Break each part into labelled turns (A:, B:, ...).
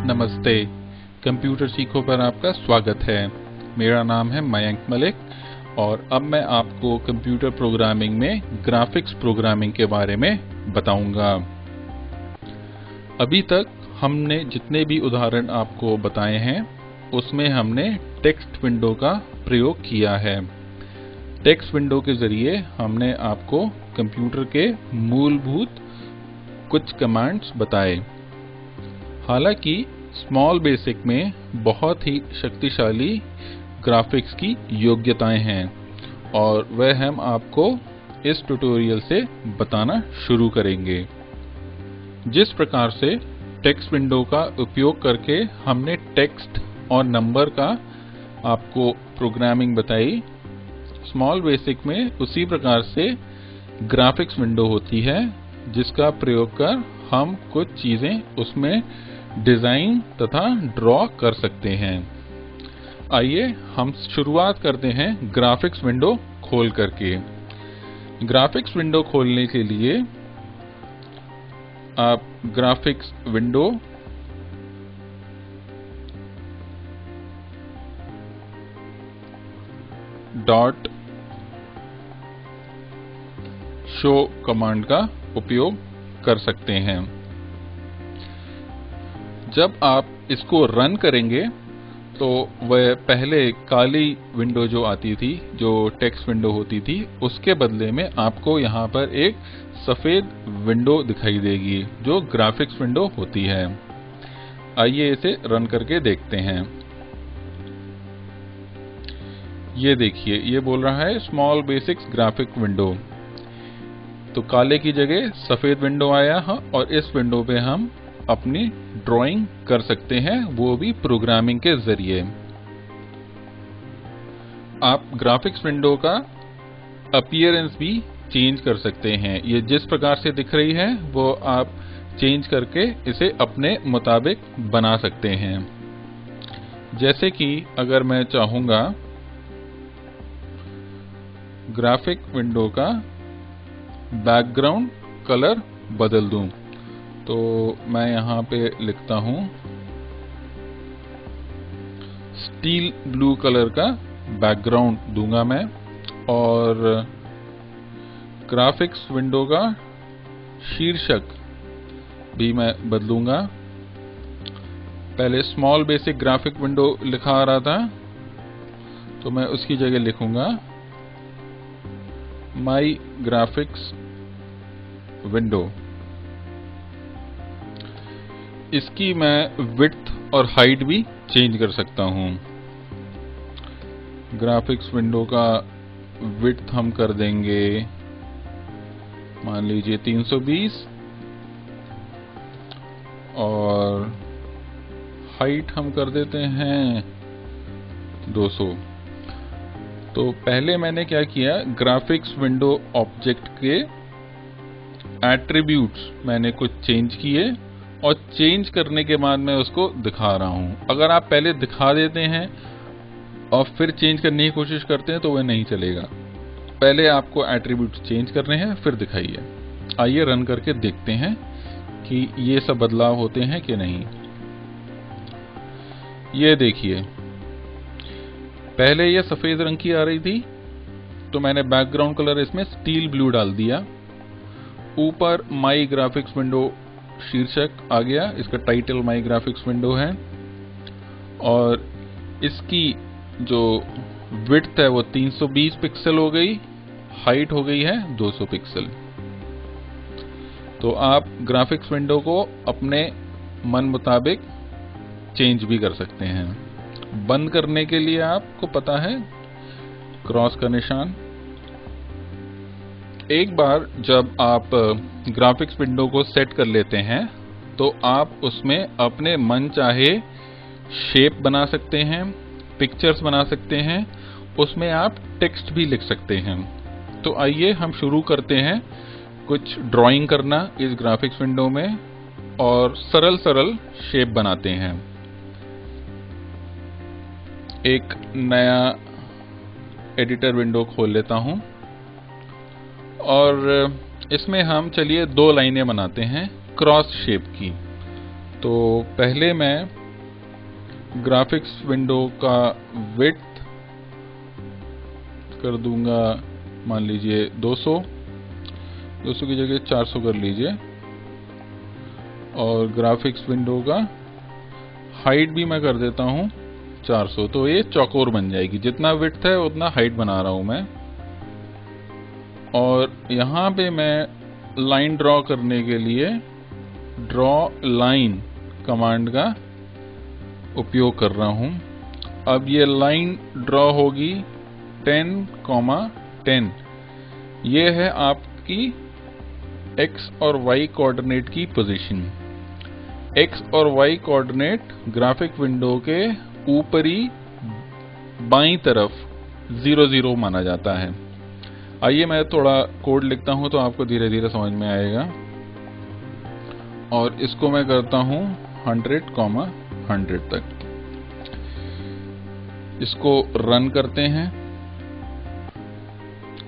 A: नमस्ते, कंप्यूटर सीखो पर आपका स्वागत है। मेरा नाम है मयंक मलिक और अब मैं आपको कंप्यूटर प्रोग्रामिंग में ग्राफिक्स प्रोग्रामिंग के बारे में बताऊंगा। अभी तक हमने जितने भी उदाहरण आपको बताए हैं उसमें हमने टेक्स्ट विंडो का प्रयोग किया है। टेक्स्ट विंडो के जरिए हमने आपको कंप्यूटर के मूलभूत कुछ कमांड्स बताए। हालांकि स्मॉल बेसिक में बहुत ही शक्तिशाली ग्राफिक्स की योग्यताएं हैं और वह हम आपको इस ट्यूटोरियल से बताना शुरू करेंगे। जिस प्रकार से टेक्स्ट विंडो का उपयोग करके हमने टेक्स्ट और नंबर का आपको प्रोग्रामिंग बताई, स्मॉल बेसिक में उसी प्रकार से ग्राफिक्स विंडो होती है जिसका प्रयोग कर हम कुछ चीजें उसमें डिजाइन तथा ड्रॉ कर सकते हैं। आइए हम शुरुआत करते हैं ग्राफिक्स विंडो खोल करके। ग्राफिक्स विंडो खोलने के लिए आप graphics window dot show command का उपयोग कर सकते हैं। जब आप इसको रन करेंगे तो वह पहले काली विंडो जो आती थी, जो टेक्स्ट विंडो होती थी, उसके बदले में आपको यहाँ पर एक सफेद विंडो दिखाई देगी जो ग्राफिक्स विंडो होती है। आइए इसे रन करके देखते हैं। ये देखिए, ये बोल रहा है स्मॉल बेसिक्स ग्राफिक विंडो। तो काले की जगह सफेद विंडो आया है और इस विंडो पे हम अपनी ड्राइंग कर सकते हैं, वो भी प्रोग्रामिंग के जरिए। आप ग्राफिक्स विंडो का अपीयरेंस भी चेंज कर सकते हैं। ये जिस प्रकार से दिख रही है वो आप चेंज करके इसे अपने मुताबिक बना सकते हैं। जैसे कि अगर मैं चाहूंगा ग्राफिक विंडो का बैकग्राउंड कलर बदल दूं, तो मैं यहाँ पे लिखता हूं स्टील ब्लू कलर का बैकग्राउंड दूंगा मैं, और ग्राफिक्स विंडो का शीर्षक भी मैं बदलूंगा। पहले स्मॉल बेसिक ग्राफिक विंडो लिखा आ रहा था, तो मैं उसकी जगह लिखूंगा माई ग्राफिक्स विंडो। इसकी मैं विड्थ और हाइट भी चेंज कर सकता हूं। ग्राफिक्स विंडो का विड्थ हम कर देंगे, मान लीजिए 320, और हाइट हम कर देते हैं 200। तो पहले मैंने क्या किया, ग्राफिक्स विंडो ऑब्जेक्ट के एट्रीब्यूट्स मैंने कुछ चेंज किए और चेंज करने के बाद मैं उसको दिखा रहा हूं। अगर आप पहले दिखा देते हैं और फिर चेंज करने की कोशिश करते हैं तो वह नहीं चलेगा। पहले आपको एट्रीब्यूट्स चेंज करने हैं, फिर दिखाइए। आइए रन करके देखते हैं कि ये सब बदलाव होते हैं कि नहीं। ये देखिए, पहले ये सफेद रंग की आ रही थी, तो मैंने बैकग्राउंड कलर इसमें स्टील ब्लू डाल दिया। ऊपर माई ग्राफिक्स विंडो शीर्षक आ गया, इसका टाइटल माई ग्राफिक्स विंडो है, और इसकी जो विड्थ है वो 320 पिक्सल हो गई, हाइट हो गई है 200 पिक्सल। तो आप ग्राफिक्स विंडो को अपने मन मुताबिक चेंज भी कर सकते हैं। बंद करने के लिए आपको पता है क्रॉस का निशान। एक बार जब आप ग्राफिक्स विंडो को सेट कर लेते हैं तो आप उसमें अपने मन चाहे शेप बना सकते हैं, पिक्चर्स बना सकते हैं, उसमें आप टेक्स्ट भी लिख सकते हैं। तो आइए हम शुरू करते हैं कुछ ड्राइंग करना इस ग्राफिक्स विंडो में और सरल सरल शेप बनाते हैं। एक नया एडिटर विंडो खोल लेता हूं और इसमें हम चलिए 2 लाइनें बनाते हैं क्रॉस शेप की। तो पहले मैं ग्राफिक्स विंडो का विड्थ कर दूंगा, मान लीजिए 200 की जगह 400 कर लीजिए, और ग्राफिक्स विंडो का हाइट भी मैं कर देता हूं 400। तो ये चौकोर बन जाएगी, जितना विड्थ है उतना हाइट बना रहा हूं मैं। और यहां पे मैं लाइन ड्रॉ करने के लिए ड्रॉ लाइन कमांड का उपयोग कर रहा हूं। अब ये लाइन ड्रॉ होगी 10,10। ये है आपकी x और y कोऑर्डिनेट की पोजीशन। x और y कोऑर्डिनेट ग्राफिक विंडो के ऊपरी बाईं तरफ 00 माना जाता है। आइए मैं थोड़ा कोड लिखता हूं तो आपको धीरे धीरे समझ में आएगा। और इसको मैं करता हूं 100,100 तक। इसको रन करते हैं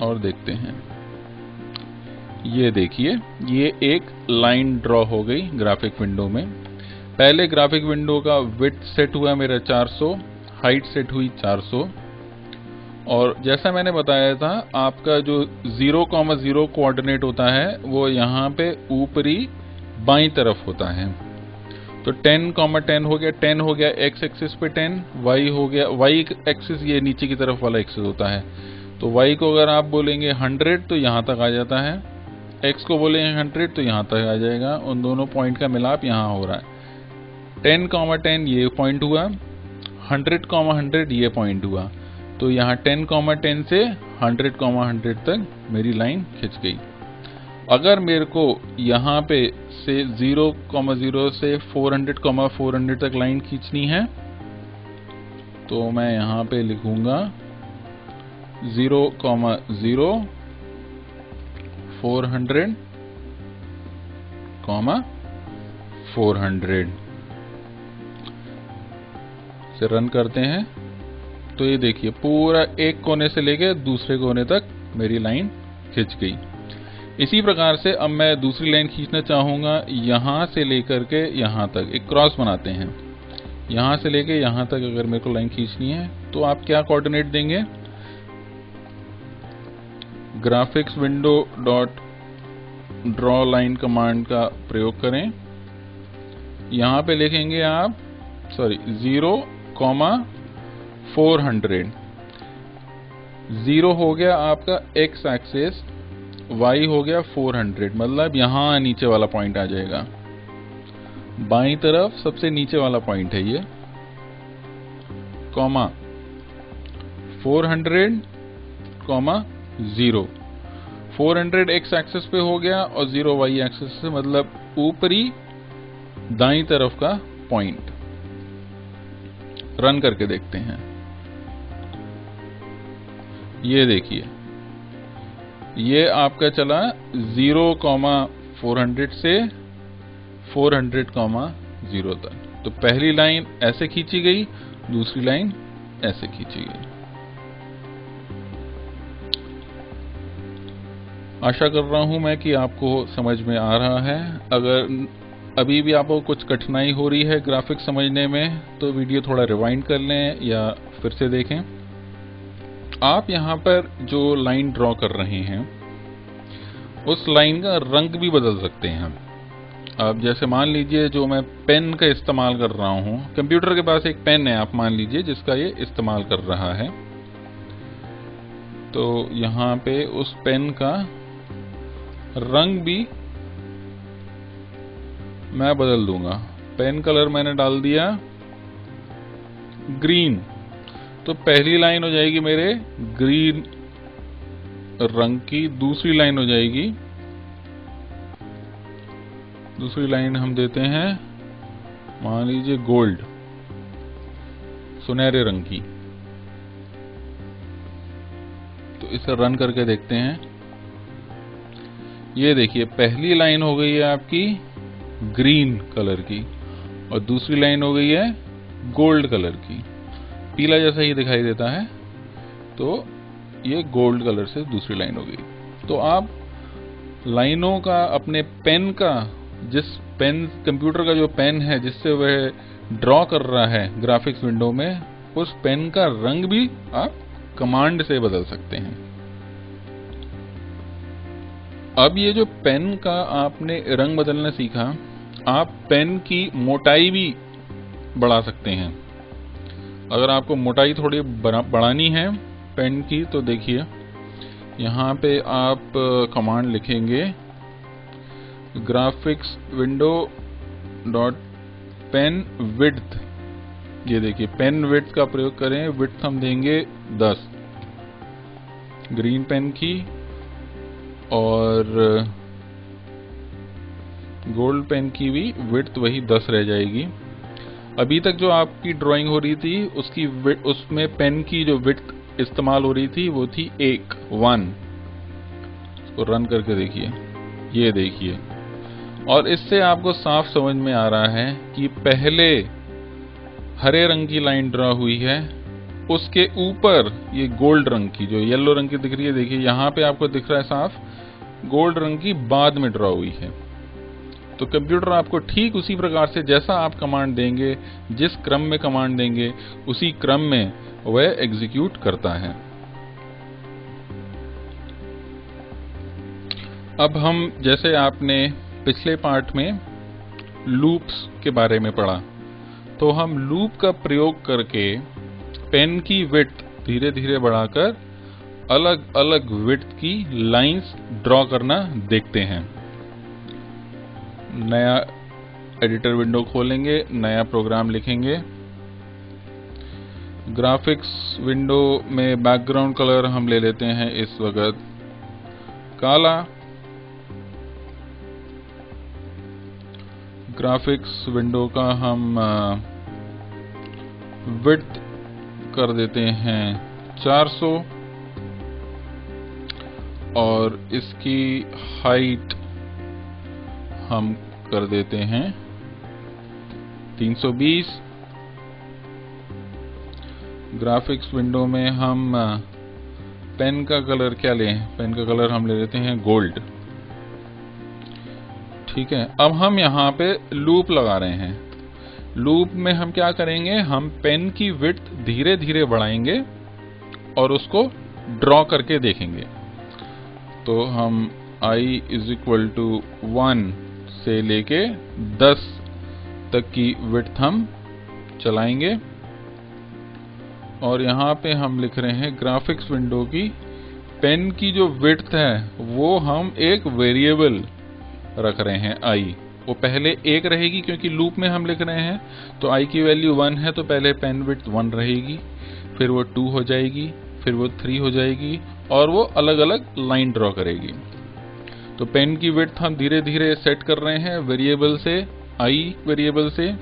A: और देखते हैं। ये देखिए, ये एक लाइन ड्रॉ हो गई ग्राफिक विंडो में। पहले ग्राफिक विंडो का विड्थ सेट हुआ मेरा 400, हाइट सेट हुई 400, और जैसा मैंने बताया था आपका जो 0,0 कोऑर्डिनेट होता है वो यहाँ पे ऊपरी बाईं तरफ होता है। तो 10,10 हो गया, 10 हो गया x एक्सिस पे 10, y हो गया, y एक्सिस ये नीचे की तरफ वाला एक्सिस होता है। तो y को अगर आप बोलेंगे 100 तो यहाँ तक आ जाता है, x को बोलेंगे 100 तो यहाँ तक आ जाएगा। उन दोनों पॉइंट का मिलाप यहाँ हो रहा है। 10,10 ये पॉइंट हुआ, 100,100 ये पॉइंट हुआ। तो यहाँ 10,10 से 100,100 तक मेरी लाइन खिंच गई। अगर मेरे को यहाँ पे से 0,0 से 400,400 तक लाइन खींचनी है तो मैं यहाँ पे लिखूंगा 0,0 400,400 से रन करते हैं। तो ये देखिए पूरा एक कोने से लेके दूसरे कोने तक मेरी लाइन खिंच गई। इसी प्रकार से अब मैं दूसरी लाइन खींचना चाहूंगा, यहां से लेकर के यहां तक एक क्रॉस बनाते हैं। यहां से लेके यहां तक अगर मेरे को लाइन खींचनी है तो आप क्या कोऑर्डिनेट देंगे, graphics window dot draw line command का प्रयोग करें। यहां पे लिखेंगे आप 0,400। 0 हो गया आपका x एक्सिस, y हो गया 400, मतलब यहां नीचे वाला पॉइंट आ जाएगा। बाईं तरफ सबसे नीचे वाला पॉइंट है ये, कॉमा 400, कॉमा 0। 400 x एक्सिस पे हो गया और 0 y एक्सिस से, मतलब ऊपरी दाईं तरफ का पॉइंट। रन करके देखते हैं। ये देखिए ये आपका चला 0,400 से 400,0 तक। तो पहली लाइन ऐसे खींची गई, दूसरी लाइन ऐसे खींची गई। आशा कर रहा हूं मैं कि आपको समझ में आ रहा है। अगर अभी भी आपको कुछ कठिनाई हो रही है ग्राफिक्स समझने में तो वीडियो थोड़ा रिवाइंड कर लें या फिर से देखें। आप यहां पर जो लाइन ड्रॉ कर रहे हैं उस लाइन का रंग भी बदल सकते हैं। अब जैसे मान लीजिए जो मैं पेन का इस्तेमाल कर रहा हूं, कंप्यूटर के पास एक पेन है आप मान लीजिए जिसका ये इस्तेमाल कर रहा है, तो यहां पे उस पेन का रंग भी मैं बदल दूंगा। पेन कलर मैंने डाल दिया ग्रीन, तो पहली लाइन हो जाएगी मेरे ग्रीन रंग की, दूसरी लाइन हो जाएगी, दूसरी लाइन हम देते हैं मान लीजिए गोल्ड, सुनहरे रंग की। तो इसे रन करके देखते हैं। ये देखिए पहली लाइन हो गई है आपकी ग्रीन कलर की और दूसरी लाइन हो गई है गोल्ड कलर की। पीला जैसा ही दिखाई देता है, तो ये गोल्ड कलर से दूसरी लाइन हो गई। तो आप लाइनों का, अपने पेन का जिस पेन, कंप्यूटर का जो पेन है जिससे वह ड्रॉ कर रहा है ग्राफिक्स विंडो में, उस पेन का रंग भी आप कमांड से बदल सकते हैं। अब ये जो पेन का आपने रंग बदलना सीखा, आप पेन की मोटाई भी बढ़ा सकते हैं। अगर आपको मोटाई थोड़ी बढ़ानी है पेन की, तो देखिए यहाँ पे आप कमांड लिखेंगे graphics window dot pen width. ये देखिए पेन विड्थ का प्रयोग करें, विड्थ हम देंगे 10 ग्रीन पेन की, और गोल्ड पेन की भी विड्थ वही 10 रह जाएगी। अभी तक जो आपकी ड्राइंग हो रही थी उसमें पेन की जो विड्थ इस्तेमाल हो रही थी वो थी 1 इसको रन करके देखिए, ये देखिए, और इससे आपको साफ समझ में आ रहा है कि पहले हरे रंग की लाइन ड्रा हुई है, उसके ऊपर ये गोल्ड रंग की, जो येलो रंग की दिख रही है, देखिए यहाँ पे आपको दिख रहा है साफ, गोल्ड रंग की बाद में ड्रा हुई है। तो कंप्यूटर आपको ठीक उसी प्रकार से जैसा आप कमांड देंगे, जिस क्रम में कमांड देंगे, उसी क्रम में वह एग्जीक्यूट करता है। अब हम, जैसे आपने पिछले पार्ट में लूप्स के बारे में पढ़ा, तो हम लूप का प्रयोग करके पेन की विड्थ धीरे धीरे बढ़ाकर अलग अलग विड्थ की लाइंस ड्रॉ करना देखते हैं। नया एडिटर विंडो खोलेंगे, नया प्रोग्राम लिखेंगे। ग्राफिक्स विंडो में बैकग्राउंड कलर हम ले लेते हैं इस वक्त काला। ग्राफिक्स विंडो का हम विड्थ कर देते हैं 400 और इसकी हाइट हम कर देते हैं 320। ग्राफिक्स विंडो में हम पेन का कलर क्या लें, पेन का कलर हम ले लेते हैं गोल्ड। ठीक है, अब हम यहाँ पे लूप लगा रहे हैं। लूप में हम क्या करेंगे, हम पेन की विड्थ धीरे धीरे बढ़ाएंगे और उसको ड्रॉ करके देखेंगे। तो हम i = 1 से लेके 10 तक की विड्थ हम चलाएंगे, और यहाँ पे हम लिख रहे हैं ग्राफिक्स विंडो की पेन की जो विड्थ है वो हम एक वेरिएबल रख रहे हैं i। वो पहले 1 रहेगी क्योंकि लूप में हम लिख रहे हैं, तो i की वैल्यू 1 है तो पहले पेन विड्थ 1 रहेगी, फिर वो 2 हो जाएगी, फिर वो 3 हो जाएगी, और वो अलग अलग लाइन ड्रॉ करेगी। तो पेन की विड्थ हम धीरे धीरे सेट कर रहे हैं वेरिएबल से, i वेरिएबल से,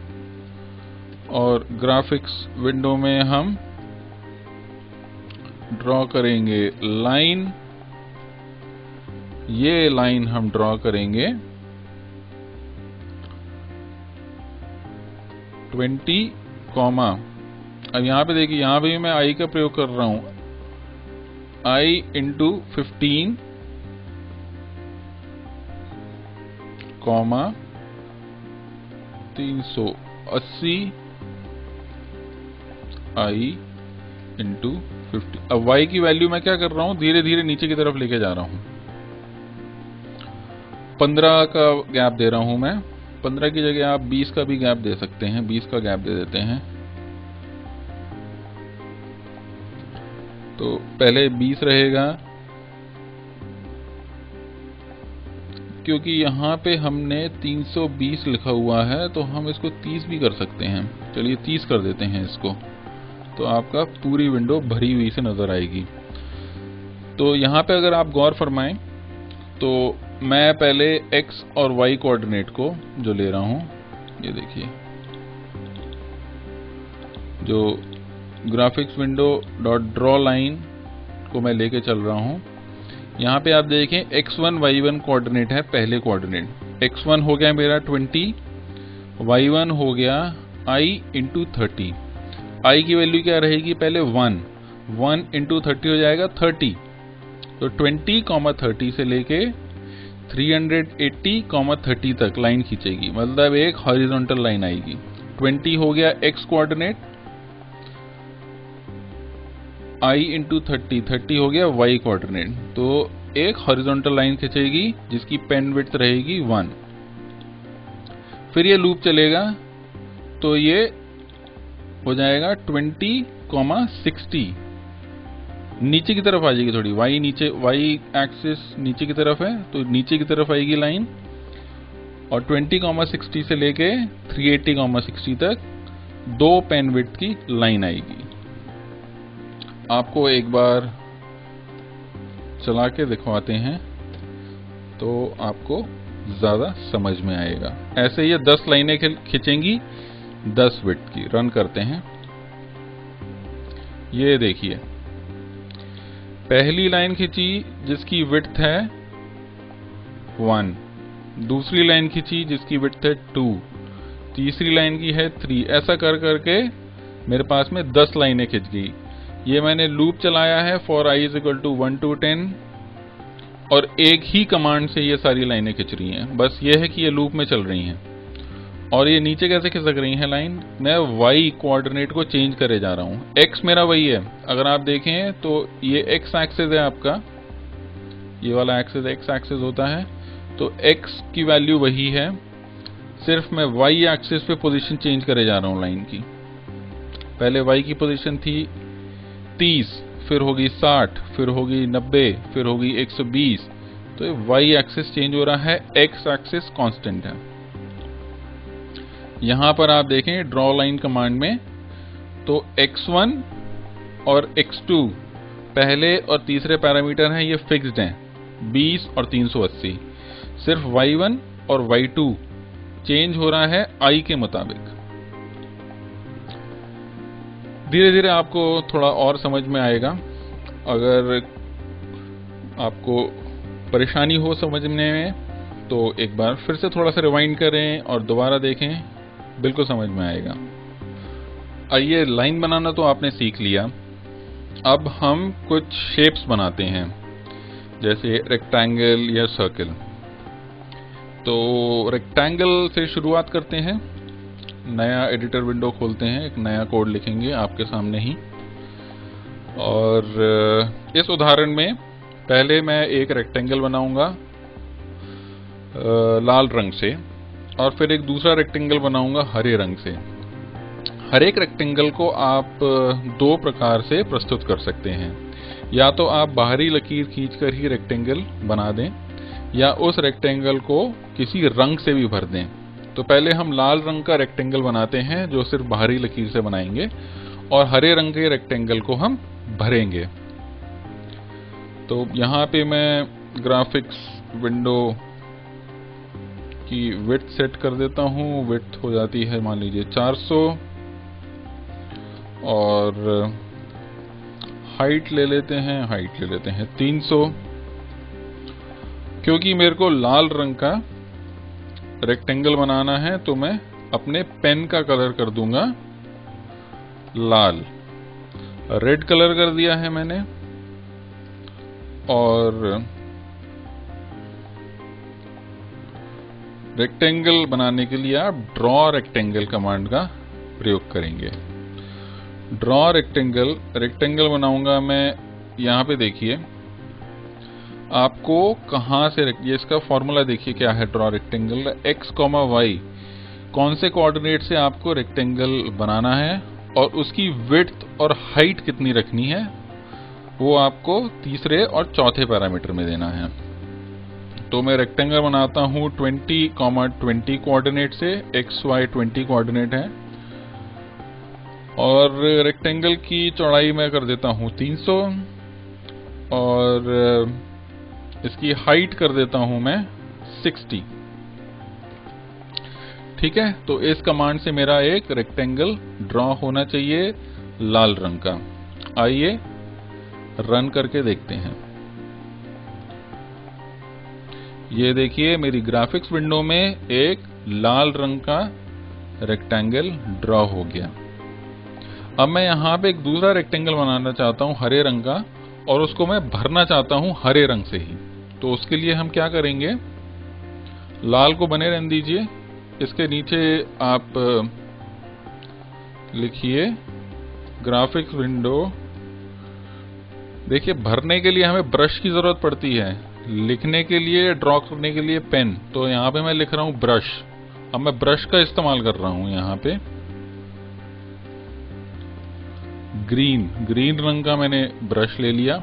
A: और ग्राफिक्स विंडो में हम ड्रॉ करेंगे लाइन। ये लाइन हम ड्रॉ करेंगे 20, अब यहाँ पे देखिए, यहाँ पे मैं i का प्रयोग कर रहा हूं, i × 15, 380 i × 50। अब y की वैल्यू मैं क्या कर रहा हूं, धीरे धीरे नीचे की तरफ लेके जा रहा हूं। 15 का गैप दे रहा हूं मैं, 15 की जगह आप 20 का भी गैप दे सकते हैं, 20 का गैप दे देते हैं। तो पहले 20 रहेगा, क्योंकि यहाँ पे हमने 320 लिखा हुआ है तो हम इसको 30 भी कर सकते हैं। चलिए 30 कर देते हैं इसको, तो आपका पूरी विंडो भरी हुई से नजर आएगी। तो यहाँ पे अगर आप गौर फरमाएं, तो मैं पहले x और y कोऑर्डिनेट को जो ले रहा हूं, ये देखिए, जो graphics window dot draw line को मैं लेके चल रहा हूं। यहाँ पे आप देखें x1 y1 कोऑर्डिनेट है, पहले कोऑर्डिनेट x1 हो गया मेरा 20, y1 हो गया i × 30। i की वैल्यू क्या रहेगी, पहले 1 × 30 हो जाएगा 30। तो 20, 30 से लेके 380,30 तक लाइन खींचेगी, मतलब एक हॉरिजॉन्टल लाइन आएगी। 20 हो गया x कोऑर्डिनेट, I इंटू 30 हो गया y कोऑर्डिनेट। तो एक हॉरिजॉन्टल लाइन खींचेगी जिसकी पेन विड्थ रहेगी 1। फिर ये लूप चलेगा तो ये हो जाएगा 20,60, नीचे की तरफ आ जाएगी थोड़ी, y नीचे, y एक्सिस नीचे की तरफ है तो नीचे की तरफ आएगी लाइन, और 20,60 से लेके 380,60 तक 2 पेन विड्थ की लाइन आएगी। आपको एक बार चला के दिखवाते हैं तो आपको ज्यादा समझ में आएगा। ऐसे ये 10 लाइनें खींचेंगी 10 विड्थ की। रन करते हैं। ये देखिए, पहली लाइन खींची जिसकी विड्थ है 1, दूसरी लाइन खींची जिसकी विड्थ है 2, तीसरी लाइन की है 3। ऐसा कर करके मेरे पास में 10 लाइनें खिंच गई। ये मैंने लूप चलाया है for i = 1 to 10, और एक ही कमांड से ये सारी लाइनें खिंच रही हैं। बस ये है कि ये लूप में चल रही हैं। और ये नीचे कैसे खिसक रही हैं लाइन, मैं y कोऑर्डिनेट को चेंज करे जा रहा हूं। x मेरा वही है, अगर आप देखें तो ये x एक्सिस है आपका, ये वाला एक्सिस x एक्सिस होता है, तो x की वैल्यू वही है, सिर्फ मैं y एक्सिस पे पोजीशन चेंज करे जा रहा हूं लाइन की। पहले y की पोजीशन थी 30, फिर होगी 60, फिर होगी 90, फिर होगी 120। तो y एक्सिस चेंज हो रहा है, x एक्सिस कांस्टेंट है। यहां पर आप देखें ड्रॉ लाइन कमांड में, तो x1 और x2 पहले और तीसरे पैरामीटर हैं, ये फिक्स्ड हैं 20 और 380। सिर्फ y1 और y2 चेंज हो रहा है i के मुताबिक। धीरे धीरे आपको थोड़ा और समझ में आएगा। अगर आपको परेशानी हो समझने में तो एक बार फिर से थोड़ा सा रिवाइंड करें और दोबारा देखें, बिल्कुल समझ में आएगा। आइए, लाइन बनाना तो आपने सीख लिया, अब हम कुछ शेप्स बनाते हैं, जैसे रेक्टेंगल या सर्कल। तो रेक्टेंगल से शुरुआत करते हैं। नया एडिटर विंडो खोलते हैं, एक नया कोड लिखेंगे आपके सामने ही। और इस उदाहरण में पहले मैं एक रेक्टेंगल बनाऊंगा लाल रंग से, और फिर एक दूसरा रेक्टेंगल बनाऊंगा हरे रंग से। हर एक रेक्टेंगल को आप दो प्रकार से प्रस्तुत कर सकते हैं। या तो आप बाहरी लकीर खींचकर ही रेक्टेंगल बना दें, या उस रेक्टेंगल को किसी रंग से भी भर दें। तो पहले हम लाल रंग का रेक्टेंगल बनाते हैं जो सिर्फ बाहरी लकीर से बनाएंगे, और हरे रंग के रेक्टेंगल को हम भरेंगे। तो यहाँ पे मैं ग्राफिक्स विंडो की विड्थ सेट कर देता हूँ। विड्थ हो जाती है मान लीजिए 400, और हाइट ले लेते हैं 300। क्योंकि मेरे को लाल रंग का रेक्टेंगल बनाना है तो मैं अपने पेन का कलर कर दूंगा लाल। रेड कलर कर दिया है मैंने, और रेक्टेंगल बनाने के लिए आप ड्रॉ रेक्टेंगल कमांड का प्रयोग करेंगे। ड्रॉ रेक्टेंगल बनाऊंगा मैं। यहां पे देखिए आपको कहां से, ये इसका फॉर्मूला देखिए क्या है ड्रॉ रेक्टेंगल। x, y कौन से कोऑर्डिनेट से आपको रेक्टेंगल बनाना है और उसकी विड्थ और हाइट कितनी रखनी है, वो आपको तीसरे और चौथे पैरामीटर में देना है। तो मैं रेक्टेंगल बनाता हूं 20, 20 कोऑर्डिनेट से। x, y 20 कोऑर्डिनेट है, और रेक्टेंगल की चौड़ाई मैं कर देता हूं 300, और इसकी हाइट कर देता हूं मैं 60। ठीक है, तो इस कमांड से मेरा एक रेक्टेंगल ड्रॉ होना चाहिए लाल रंग का। आइए रन करके देखते हैं। ये देखिए मेरी ग्राफिक्स विंडो में एक लाल रंग का रेक्टेंगल ड्रॉ हो गया। अब मैं यहां पे एक दूसरा रेक्टेंगल बनाना चाहता हूं हरे रंग का, और उसको मैं भरना चाहता हूं हरे रंग से ही। तो उसके लिए हम क्या करेंगे, लाल को बने रहने दीजिए। इसके नीचे आप लिखिए ग्राफिक्स विंडो। देखिए, भरने के लिए हमें ब्रश की जरूरत पड़ती है, लिखने के लिए, ड्रॉ करने के लिए पेन। तो यहां पे मैं लिख रहा हूं ब्रश। अब मैं ब्रश का इस्तेमाल कर रहा हूं। यहां पे ग्रीन रंग का मैंने ब्रश ले लिया।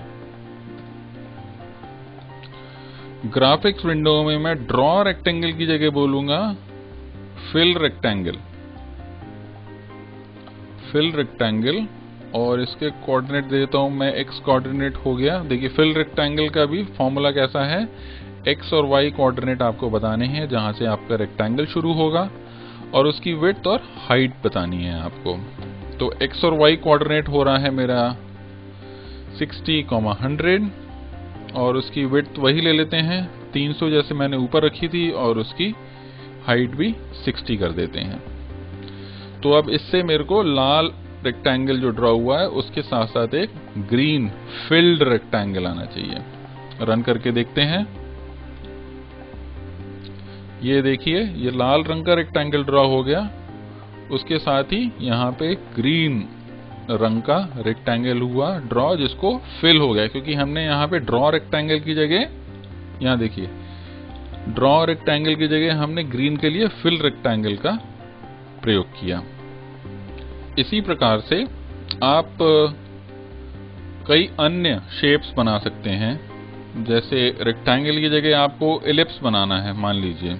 A: ग्राफिक्स विंडो में मैं ड्रॉ रेक्टेंगल की जगह बोलूंगा फिल रेक्टेंगल। और इसके कोऑर्डिनेट देता हूं मैं, एक्स कोऑर्डिनेट हो गया। देखिए, फिल रेक्टेंगल का भी फॉर्मूला कैसा है, एक्स और वाई कोऑर्डिनेट आपको बताने हैं, जहां से आपका रेक्टेंगल शुरू होगा, और उसकी विड्थ और हाइट बतानी है आपको। तो एक्स और वाई कोऑर्डिनेट हो रहा है मेरा 60, 100, और उसकी विड्थ वही ले लेते हैं 300 जैसे मैंने ऊपर रखी थी, और उसकी हाइट भी 60 कर देते हैं। तो अब इससे मेरे को लाल रेक्टेंगल जो ड्रॉ हुआ है उसके साथ साथ एक ग्रीन फिल्ड रेक्टेंगल आना चाहिए। रन करके देखते हैं। ये देखिए, ये लाल रंग का रेक्टेंगल ड्रॉ हो गया, उसके साथ ही यहाँ पे ग्रीन रंग का रेक्टेंगल हुआ ड्रॉ, जिसको फिल हो गया, क्योंकि हमने यहाँ पे ड्रॉ रेक्टेंगल की जगह, यहाँ देखिए, ड्रॉ रेक्टेंगल की जगह हमने ग्रीन के लिए फिल रेक्टेंगल का प्रयोग किया। इसी प्रकार से आप कई अन्य शेप्स बना सकते हैं। जैसे रेक्टेंगल की जगह आपको एलिप्स बनाना है, मान लीजिए,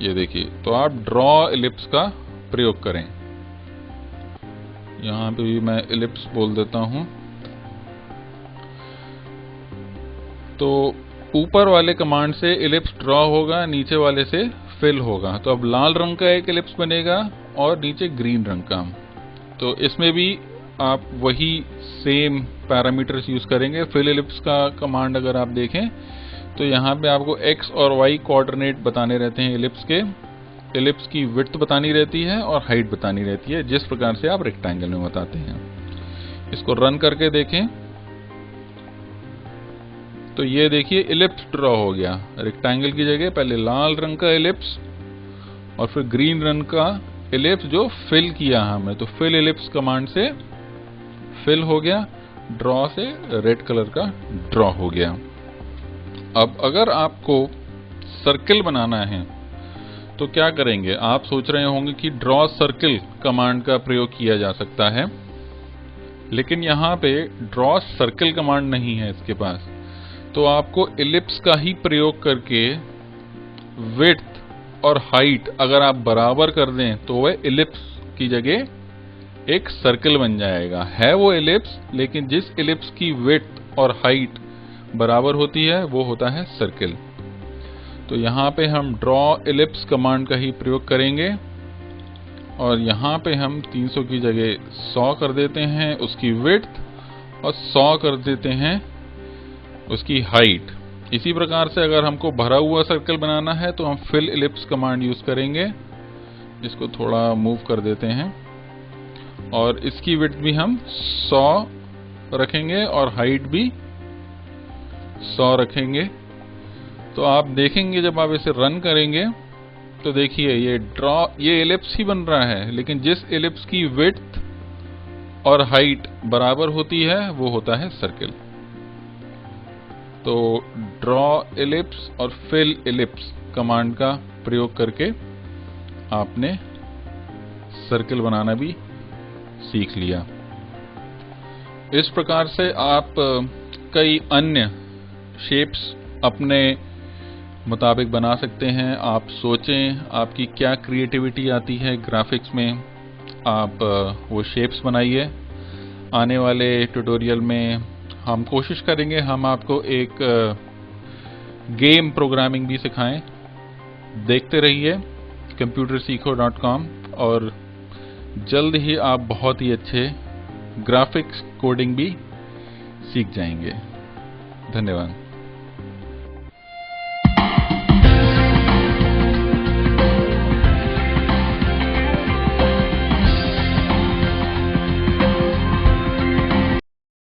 A: ये देखिए, तो आप ड्रॉ एलिप्स का प्रयोग करें। यहां पे भी मैं एलिप्स बोल देता हूं। तो ऊपर वाले कमांड से एलिप्स ड्रॉ होगा, नीचे वाले से फिल होगा। तो अब लाल रंग का एक एलिप्स बनेगा और नीचे ग्रीन रंग का। तो इसमें भी आप वही सेम पैरामीटर्स यूज करेंगे। फिल एलिप्स का कमांड अगर आप देखें तो यहाँ पे आपको एक्स और वाई कोऑर्डिनेट बताने रहते हैं एलिप्स के। एलिप्स की विड्थ बतानी रहती है और हाइट बतानी रहती है, जिस प्रकार से आप रेक्टेंगल में बताते हैं। इसको रन करके देखें तो ये देखिए, एलिप्स ड्रॉ हो गया। रेक्टेंगल की जगह पहले लाल रंग का एलिप्स और फिर ग्रीन रंग का एलिप्स जो फिल किया हमने। तो फिल एलिप्स कमांड से फिल हो गया, ड्रॉ से रेड कलर का ड्रॉ हो गया। अब अगर आपको सर्किल बनाना है तो क्या करेंगे? आप सोच रहे होंगे कि ड्रॉ सर्किल कमांड का प्रयोग किया जा सकता है, लेकिन यहाँ पे ड्रॉ सर्किल कमांड नहीं है इसके पास। तो आपको एलिप्स का ही प्रयोग करके विड्थ और हाइट अगर आप बराबर कर दें तो वह एलिप्स की जगह एक सर्कल बन जाएगा। है वो एलिप्स, लेकिन जिस एलिप्स की विड्थ और हाइट बराबर होती है वो होता है सर्कल। तो यहाँ पे हम ड्रॉ एलिप्स कमांड का ही प्रयोग करेंगे और यहाँ पे हम 300 की जगह 100 कर देते हैं उसकी विड्थ और 100 कर देते हैं उसकी हाइट। इसी प्रकार से अगर हमको भरा हुआ सर्कल बनाना है तो हम फिल एलिप्स कमांड यूज करेंगे, जिसको थोड़ा मूव कर देते हैं, और इसकी विड्थ भी हम 100 रखेंगे और हाइट भी 100 रखेंगे। तो आप देखेंगे जब आप इसे रन करेंगे तो देखिए ये एलिप्स ही बन रहा है, लेकिन जिस एलिप्स की विड्थ और हाइट बराबर होती है वो होता है सर्कल। तो ड्रॉ एलिप्स और फिल एलिप्स कमांड का प्रयोग करके आपने सर्कल बनाना भी सीख लिया। इस प्रकार से आप कई अन्य शेप्स अपने मुताबिक बना सकते हैं। आप सोचें आपकी क्या क्रिएटिविटी आती है ग्राफिक्स में, आप वो शेप्स बनाइए। आने वाले ट्यूटोरियल में हम कोशिश करेंगे हम आपको एक गेम प्रोग्रामिंग भी सिखाएं। देखते रहिए computerseekho.com और जल्द ही आप बहुत ही अच्छे ग्राफिक्स कोडिंग भी सीख जाएंगे। धन्यवाद।